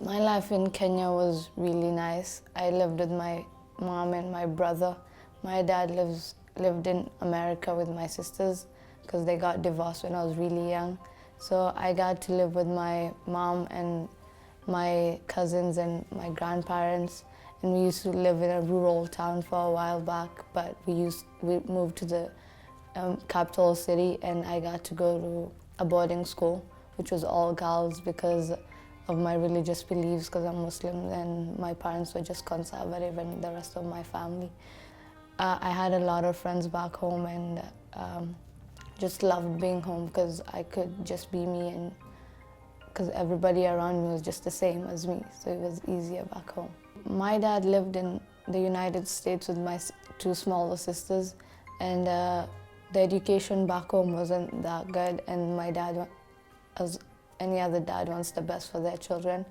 My life in Kenya was really nice. I lived with my mom and my brother. My dad lived in America with my sisters because they got divorced when I was really young. So I got to live with my mom and my cousins and my grandparents. And we used to live in a rural town for a while back, but we moved to the capital city, and I got to go to a boarding school, which was all girls because of my religious beliefs, because I'm Muslim, and my parents were just conservative and the rest of my family. I had a lot of friends back home, and just loved being home because I could just be me, and because everybody around me was just the same as me, so it was easier back home. My dad lived in the United States with my two smaller sisters, and the education back home wasn't that good, and my dad, as any other dad, wants the best for their children,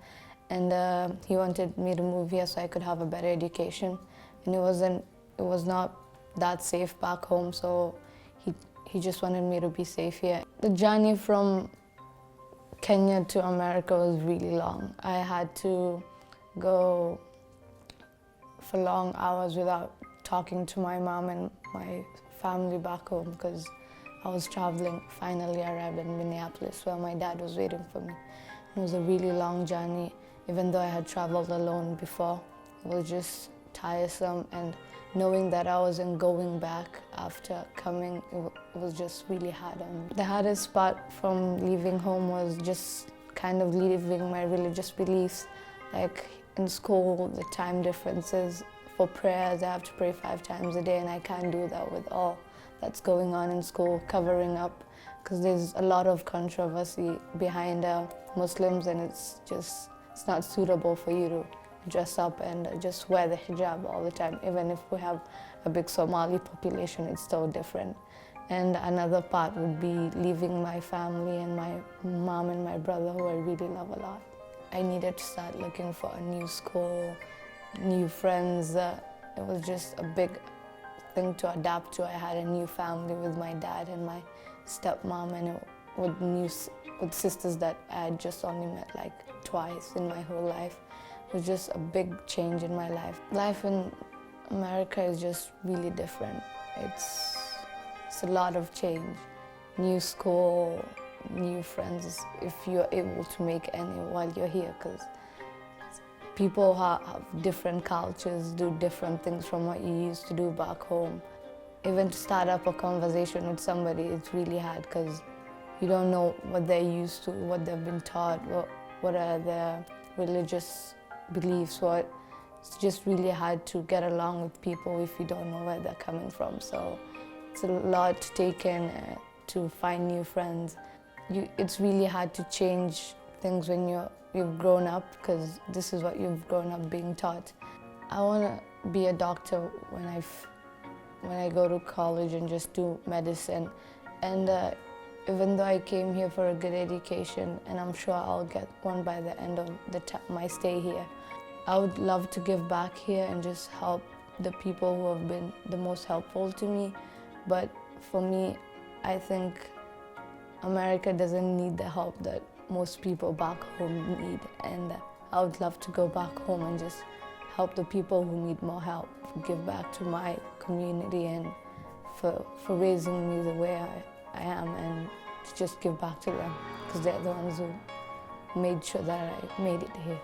and he wanted me to move here so I could have a better education, and it was not that safe back home, so he just wanted me to be safe here. The journey from Kenya to America was really long. I had to go for long hours without talking to my mom and my family back home because I was traveling. Finally arrived in Minneapolis where my dad was waiting for me. It was a really long journey. Even though I had traveled alone before, it was just tiresome, and knowing that I wasn't going back after coming, it was just really hard on me. The hardest part from leaving home was just kind of leaving my religious beliefs. Like in school, the time differences. For prayers, I have to pray 5 times a day, and I can't do that with all that's going on in school, covering up, because there's a lot of controversy behind Muslims, and it's not suitable for you to dress up and just wear the hijab all the time. Even if we have a big Somali population, it's still different. And another part would be leaving my family and my mom and my brother, who I really love a lot. I needed to start looking for a new school, new friends. It was just a big thing to adapt to. I had a new family with my dad and my stepmom, and with sisters that I had just only met like twice in my whole life. It was just a big change in my life. Life in America is just really different. It's a lot of change. New school, new friends, if you're able to make any while you're here, because people have different cultures, do different things from what you used to do back home. Even to start up a conversation with somebody, it's really hard because you don't know what they're used to, what they've been taught, what are their religious beliefs. It's just really hard to get along with people if you don't know where they're coming from. So it's a lot to take in to find new friends. It's really hard to change things when you've grown up, because this is what you've grown up being taught. I want to be a doctor when I go to college and just do medicine. And even though I came here for a good education, and I'm sure I'll get one by the end of my stay here, I would love to give back here and just help the people who have been the most helpful to me. But for me, I think America doesn't need the help that most people back home need, and I would love to go back home and just help the people who need more help, give back to my community, and for raising me the way I am, and to just give back to them, because they're the ones who made sure that I made it here.